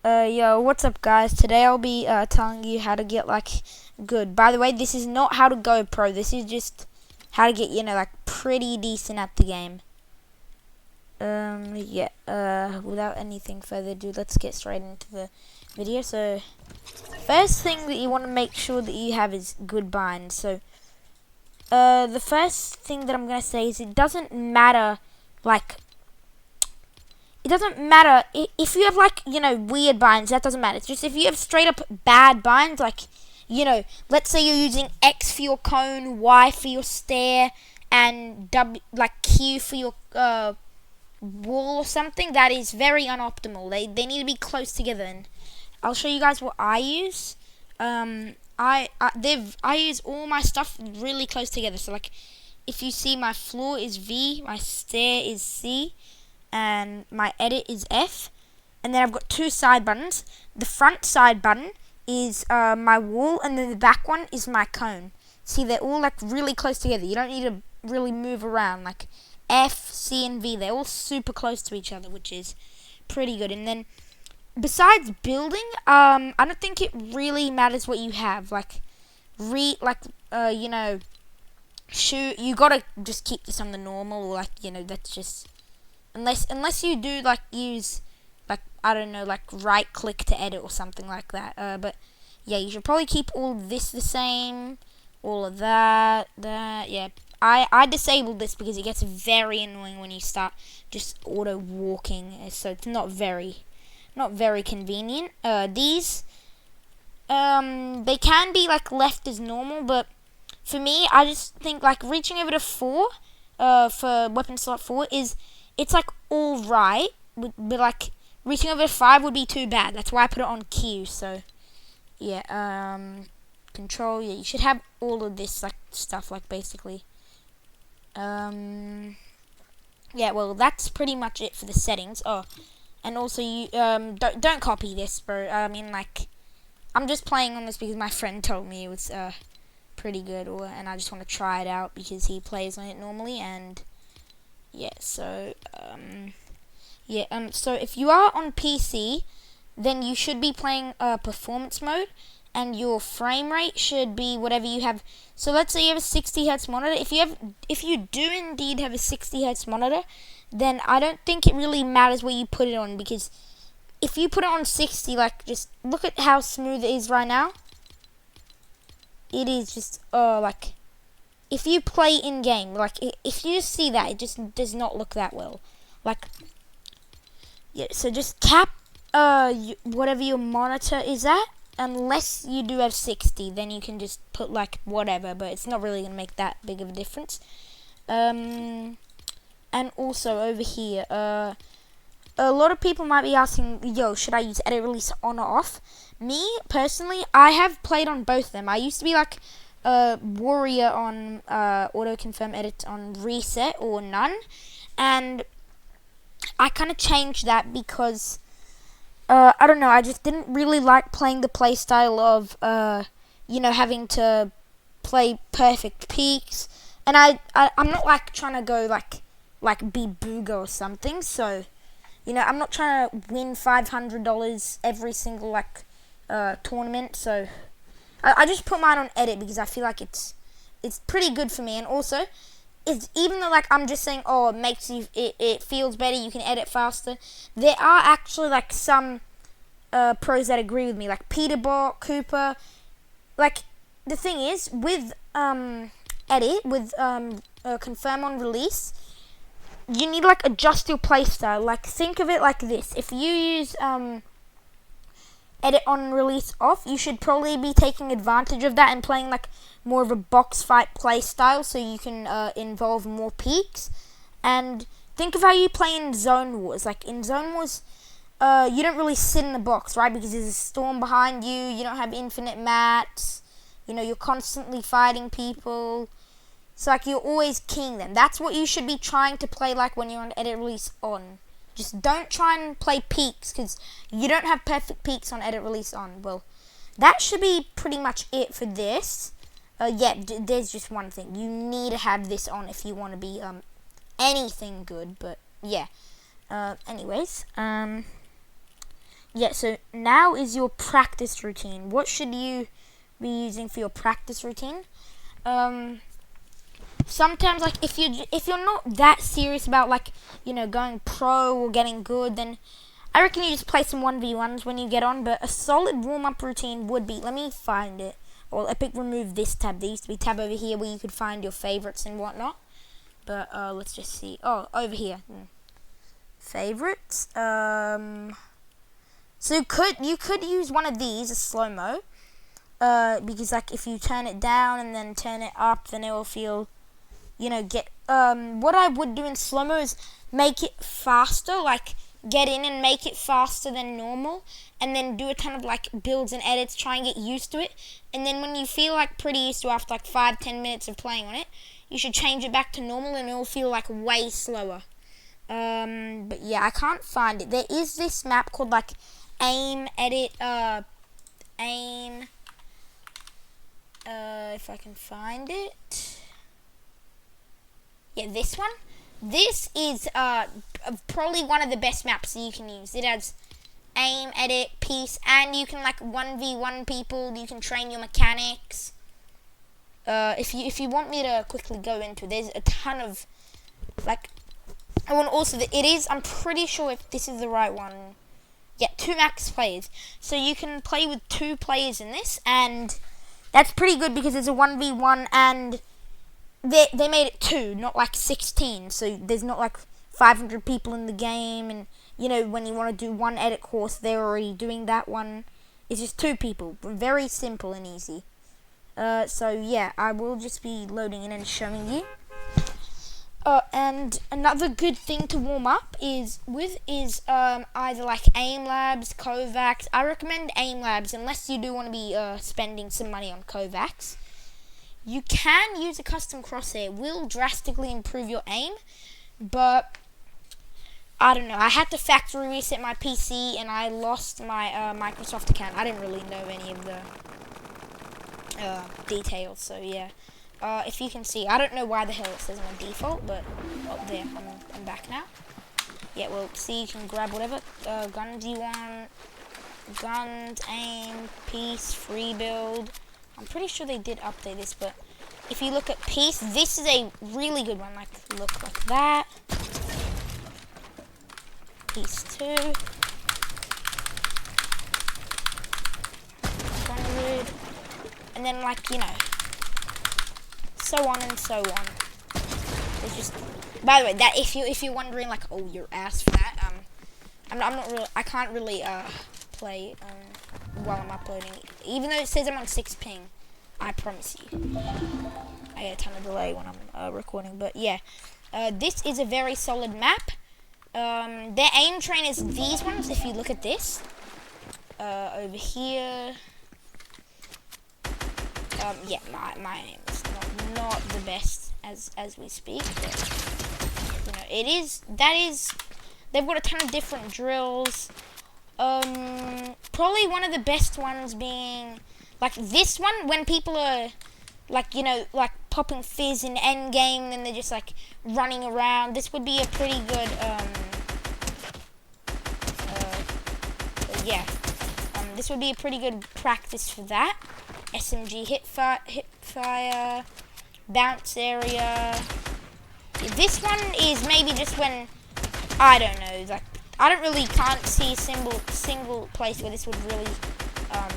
Yo, what's up, guys? Today I'll be telling you how to get good. By the way, this is not how to go pro. This is just how to get pretty decent at the game. Without anything further ado, let's get straight into the video. So, first thing that you want to make sure that you have is good binds. So, the first thing that I'm gonna say is it doesn't matter if you have weird binds. That doesn't matter. It's just if you have straight up bad binds, let's say you're using X for your cone, Y for your stair, and Q for your wall or something. That is very unoptimal. They need to be close together. And I'll show you guys what I use. I use all my stuff really close together. So if you see, my floor is V, my stair is C, and my edit is F, and then I've got two side buttons. The front side button is my wall, and then the back one is my cone. See, they're all really close together. You don't need to really move around. F, C, and V, they're all super close to each other, which is pretty good. And then besides building, I don't think it really matters what you have. Shoot, you gotta just keep this on the normal, or that's just. Unless you do use I don't know, right click to edit or something like that. But yeah, you should probably keep all this the same, all of that. Yeah. I disabled this because it gets very annoying when you start just auto walking, so it's not very convenient. These they can be left as normal, but for me, I just think reaching over to 4 for weapon slot 4 it's all right, but reaching over to 5 would be too bad. That's why I put it on Q. So yeah, control. Yeah, you should have all of this stuff basically. Yeah, well, that's pretty much it for the settings. Oh, and also you don't copy this, bro. I mean, I'm just playing on this because my friend told me it was pretty good, and I just want to try it out because he plays on it normally. And yeah, so so if you are on PC, then you should be playing performance mode, and your frame rate should be whatever you have. So let's say you have a 60 Hz monitor. If you do indeed have a 60 Hz monitor, then I don't think it really matters where you put it on, because if you put it on 60, just look at how smooth it is right now. It is just if you play in game, if you just see that, it just does not look that well. Yeah, so just cap whatever your monitor is at, unless you do have 60, then you can just put whatever, but it's not really gonna make that big of a difference. And also over here, a lot of people might be asking, yo, should I use edit release on or off? Me personally, I have played on both of them. I used to be warrior on auto confirm edit on reset or none, and I kind of changed that because I don't know, I just didn't really like playing the playstyle of having to play perfect peaks, and I'm not trying to go be Booga or something. So I'm not trying to win $500 every single tournament. So I just put mine on edit because I feel it's pretty good for me. And also, even though I'm just saying, oh, it makes you, it feels better, you can edit faster, there are actually some pros that agree with me, like Peterbot, Cooper. The thing is, with edit, with confirm on release, you need adjust your playstyle. Think of it like this: if you use edit on release off, you should probably be taking advantage of that and playing more of a box fight play style, so you can involve more peaks. And think of how you play in Zone Wars. In Zone Wars, you don't really sit in the box, right? Because there's a storm behind you. You don't have infinite mats. You're constantly fighting people. So you're always keying them. That's what you should be trying to play when you're on edit release on. Just don't try and play peaks, because you don't have perfect peaks on edit release on. Well, that should be pretty much it for this. Yeah, there's just one thing. You need to have this on if you want to be anything good. But yeah. Anyways, yeah, so now is your practice routine. What should you be using for your practice routine? Sometimes, like, if you're not that serious about, like, going pro or getting good, then I reckon you just play some 1v1s when you get on. But a solid warm-up routine would be, let me find it. Or Epic removed this tab. There used to be a tab over here where you could find your favorites and whatnot. But let's just see. Oh, over here. Favorites. So you could use one of these, a slow-mo. Because, like, if you turn it down and then turn it up, then it will feel, what I would do in slow-mo is make it faster, like, get in and make it faster than normal, and then do a ton of, like, builds and edits, try and get used to it, and then when you feel, like, pretty used to after, like, 5-10 minutes of playing on it, you should change it back to normal, and it will feel, like, way slower. But yeah, I can't find it. There is this map called, like, aim, edit, aim, if I can find it. Yeah, this one. This is probably one of the best maps that you can use. It has aim, edit, peace, and you can, like, 1v1 people. You can train your mechanics. If you want me to quickly go into, there's a ton of, like, I want also that it is. I'm pretty sure if this is the right one. Yeah, 2 max players. So you can play with 2 players in this, and that's pretty good because it's a 1v1 and they made it 2, not like 16. So there's not like 500 people in the game, and when you want to do one edit course, they're already doing that one. It's just 2 people, very simple and easy. So yeah, I will just be loading in and showing you. And another good thing to warm up is either like aim labs, Kovacs. I recommend aim labs unless you do want to be spending some money on Kovacs. You can use a custom crosshair. It will drastically improve your aim, but I don't know. I had to factory reset my PC and I lost my Microsoft account. I didn't really know any of the details, so yeah. If you can see, I don't know why the hell it says on default, but there, I'm back now. Yeah, well, see, you can grab whatever guns you want. Guns, aim, peace, free build. I'm pretty sure they did update this, but if you look at peace, this is a really good one. Like, look like that. Peace 2. 100. And then, like, so on and so on. It's just, by the way, that if you're wondering, like, oh, your ass for that, I'm not really, I can't really play while I'm uploading, even though it says I'm on 6 ping. I promise you, I get a ton of delay when I'm recording. But yeah, this is a very solid map. Their aim train is these ones. If you look at this over here. Yeah, my aim is not the best as we speak, but they've got a ton of different drills. Probably one of the best ones being like this one, when people are like like popping fizz in end game, then they're just like running around. This would be a pretty good yeah. This would be a pretty good practice for that. SMG hip fire, bounce area. This one is maybe just when, I don't know, like, I can't see a single place where this would really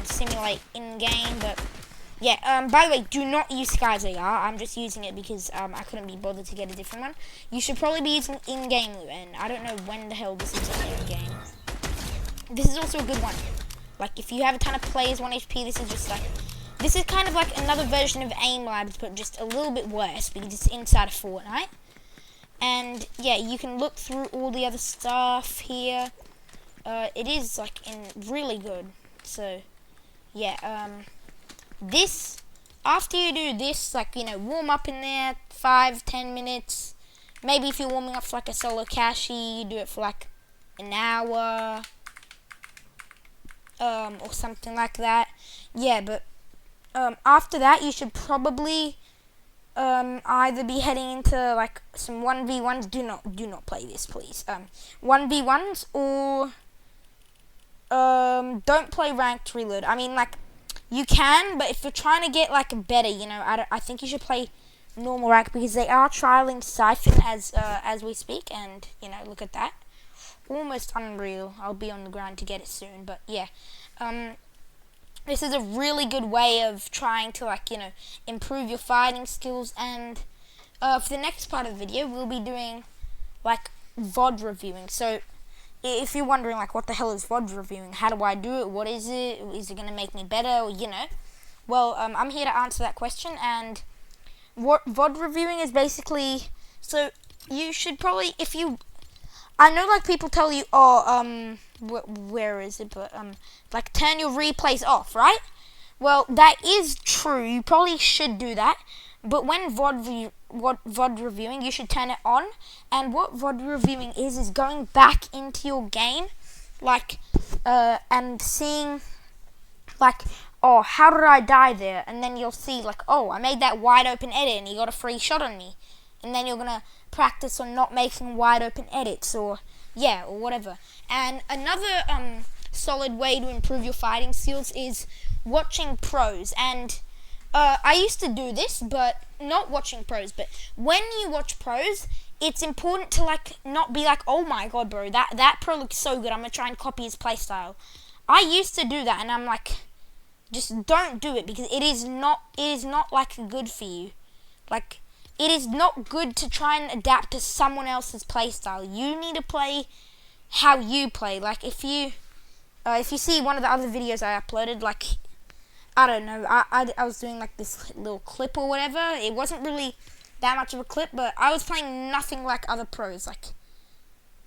simulate in-game, but yeah, by the way, do not use Sky's AR. I'm just using it because I couldn't be bothered to get a different one. You should probably be using in-game, and I don't know when the hell this is in-game. This is also a good one. Like, if you have a ton of players, 1 HP, this is kind of like another version of Aim Labs, but just a little bit worse because it's inside of Fortnite. And yeah, you can look through all the other stuff here. It is like really good. So yeah, this, after you do this, like, warm up in there 5-10 minutes. Maybe if you're warming up for like a solo cashy, you do it for like an hour. Or something like that. Yeah, but after that, you should probably either be heading into like some 1v1s. Do not play this, please. 1v1s, or don't play ranked reload. I mean, like, you can, but if you're trying to get like better, I think you should play normal rank, because they are trialing Siphon as we speak, and look at that, almost unreal. I'll be on the grind to get it soon, but yeah, this is a really good way of trying to improve your fighting skills. And for the next part of the video, we'll be doing like VOD reviewing. So if you're wondering like what the hell is VOD reviewing, how do I do it, what is it gonna make me better, well, I'm here to answer that question. And what VOD reviewing is basically, so you should probably, I know like people tell you, where is it, but like turn your replays off, right? Well, that is true, you probably should do that, but when VOD reviewing, you should turn it on. And what VOD reviewing is going back into your game, like, and seeing, like, oh, how did I die there? And then you'll see, like, oh, I made that wide open edit and he got a free shot on me. And then you're gonna practice on not making wide open edits, or whatever. And another solid way to improve your fighting skills is watching pros. And I used to do this, but not watching pros. But when you watch pros, it's important to like not be like, oh my god, bro, that pro looks so good, I'm gonna try and copy his playstyle. I used to do that, and I'm like, just don't do it, because it is not like good for you. Like, it is not good to try and adapt to someone else's playstyle. You need to play how you play. Like, if you see one of the other videos I uploaded, like, I don't know, I was doing like this little clip or whatever. It wasn't really that much of a clip, but I was playing nothing like other pros. Like,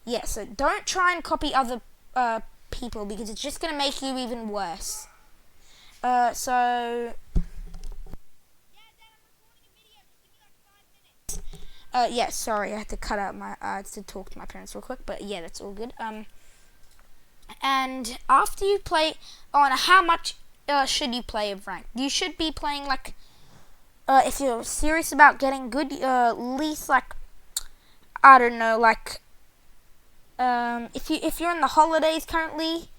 yeah, so don't try and copy other people, because it's just gonna make you even worse. Yeah, sorry, I had to cut out I had to talk to my parents real quick, but yeah, that's all good. And after you play, how much should you play of ranked? You should be playing like, if you're serious about getting good, at least like, I don't know, like, if you're in the holidays currently,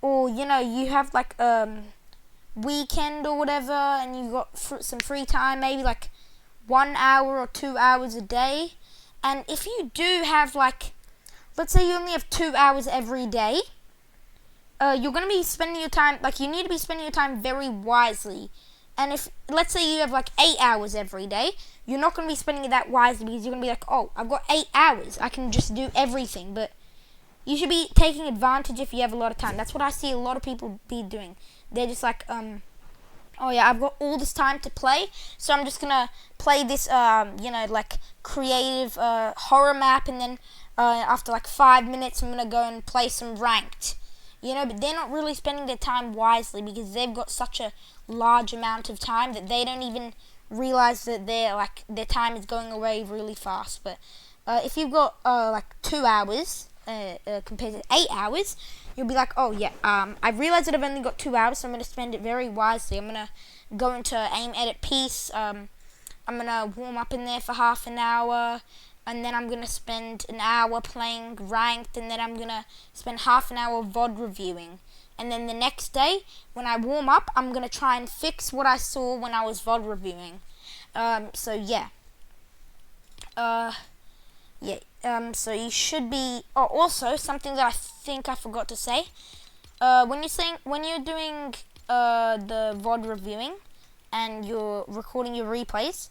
or you have like weekend or whatever, and you got some free time, maybe like 1 hour or 2 hours a day. And if you do have like, let's say you only have 2 hours every day, you're going to be spending your time, like, you need to be spending your time very wisely. And if, let's say you have like 8 hours every day, you're not going to be spending it that wisely, because you're going to be like, oh, I've got 8 hours, I can just do everything. But you should be taking advantage if you have a lot of time. That's what I see a lot of people be doing. They're just like, oh yeah, I've got all this time to play, so I'm just gonna play this, like creative horror map, and then after like 5 minutes, I'm gonna go and play some ranked. But they're not really spending their time wisely, because they've got such a large amount of time that they don't even realize that their time is going away really fast. But if you've got like 2 hours compared to 8 hours, you'll be like, oh yeah, I realize that I've only got 2 hours, so I'm going to spend it very wisely. I'm going to go into aim, edit, piece. I'm going to warm up in there for half an hour, and then I'm going to spend an hour playing ranked, and then I'm going to spend half an hour VOD reviewing. And then the next day, when I warm up, I'm going to try and fix what I saw when I was VOD reviewing. So yeah. So you should be. Oh, also something that I think I forgot to say. When you're doing the VOD reviewing and you're recording your replays.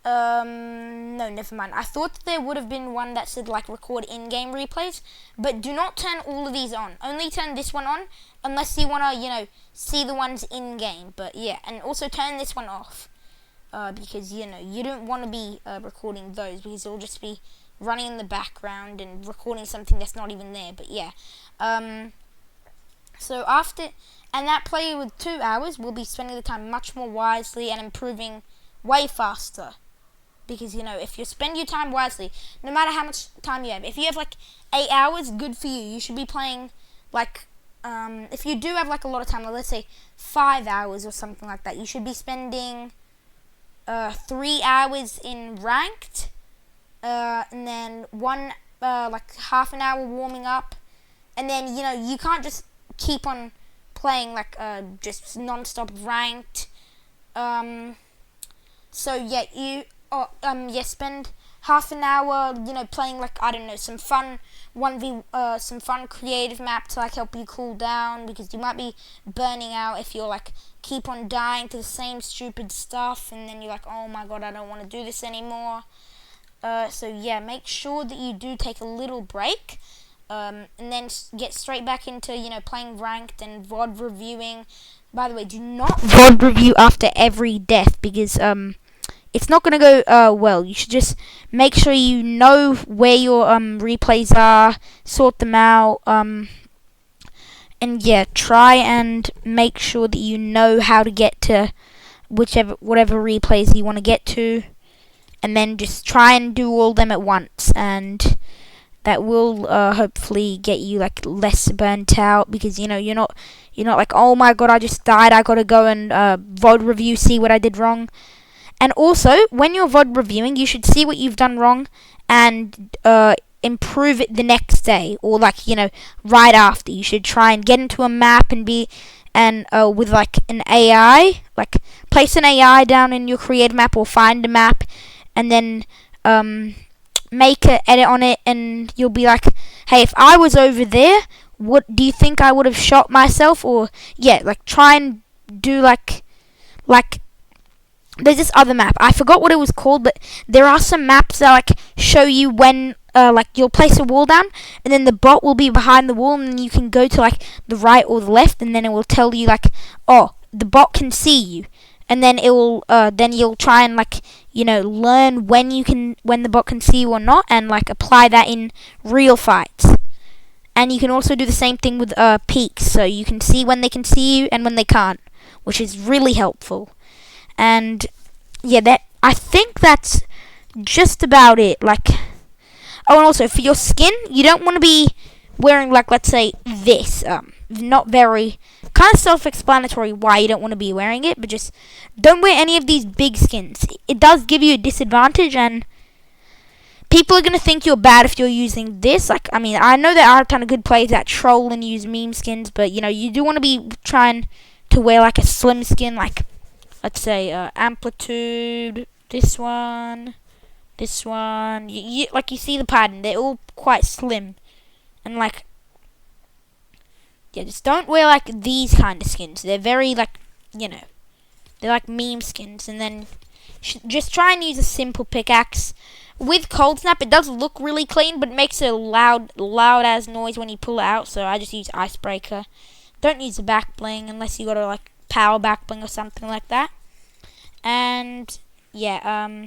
No, never mind. I thought that there would have been one that said like record in-game replays, but do not turn all of these on. Only turn this one on, unless you wanna, see the ones in-game. But yeah, and also turn this one off, because you don't want to be recording those, because it'll just be running in the background and recording something that's not even there. But yeah, so after, and that player with 2 hours will be spending the time much more wisely and improving way faster. Because, if you spend your time wisely, no matter how much time you have, if you have like 8 hours, good for you. You should be playing like, if you do have like a lot of time, like, let's say 5 hours or something like that, you should be spending 3 hours in ranked, and then like half an hour warming up, and then you can't just keep on playing like just non-stop ranked. So yeah, spend half an hour, playing like, I don't know, some fun some fun creative map to like help you cool down, because you might be burning out if you're like keep on dying to the same stupid stuff, and then you're like, oh my god, I don't want to do this anymore. So yeah, make sure that you do take a little break, and then get straight back into playing ranked and VOD reviewing. By the way, do not VOD review after every death, because it's not going to go well. You should just make sure you know where your replays are, sort them out, and yeah, try and make sure that you know how to get to whatever replays you want to get to, and then just try and do all them at once, and that will hopefully get you like less burnt out, because you're not like, oh my god, I just died, I gotta go and VOD review, see what I did wrong. And also, when you're VOD reviewing, you should see what you've done wrong and improve it the next day, or like right after. You should try and get into a map and with like an AI, like place an AI down in your creative map, or find a map, and then make an edit on it, and you'll be like, hey, if I was over there, what do you think I would have shot myself? Or yeah, like try and do like there's this other map, I forgot what it was called, but there are some maps that like show you when like you'll place a wall down, and then the bot will be behind the wall, and then you can go to like the right or the left, and then it will tell you like, oh, the bot can see you, and then it will then you'll try and like learn when the bot can see you or not, and like apply that in real fights. And you can also do the same thing with peaks, so you can see when they can see you and when they can't, which is really helpful. And yeah, I think that's just about it. Like, oh, and also for your skin, you don't want to be wearing like, let's say this. Not very, kind of self-explanatory why you don't want to be wearing it, but just don't wear any of these big skins. It does give you a disadvantage, and people are gonna think you're bad if you're using this. Like, I mean, I know there are a ton of good players that troll and use meme skins, but you do want to be trying to wear like a slim skin, like, let's say Amplitude, this one. You see the pattern, they're all quite slim, and like, yeah, just don't wear like these kind of skins. They're very like, they're like meme skins. And then just try and use a simple pickaxe. With Cold Snap, it does look really clean, but it makes a loud as noise when you pull it out, so I just use Icebreaker. Don't use the back bling unless you got a like power back bling or something like that. And yeah,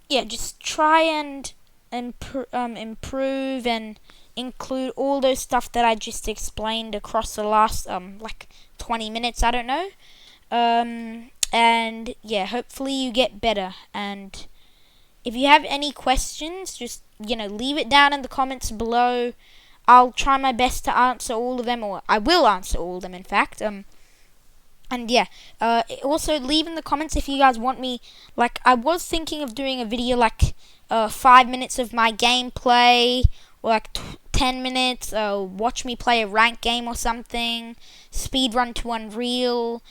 just try and improve and include all those stuff that I just explained across the last like 20 minutes, I don't know. And yeah, hopefully you get better. And if you have any questions, just leave it down in the comments below. I'll try my best to answer all of them, or I will answer all of them, in fact. And yeah, also leave in the comments if you guys want me, like, I was thinking of doing a video like 5 minutes of my gameplay, or like 10 minutes, watch me play a ranked game or something, speedrun to Unreal,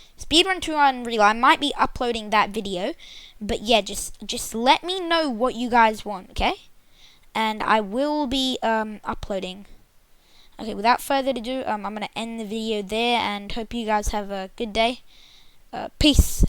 I might be uploading that video, but yeah, just let me know what you guys want, okay? And I will be uploading. Okay, without further ado, I'm going to end the video there, and hope you guys have a good day. Peace.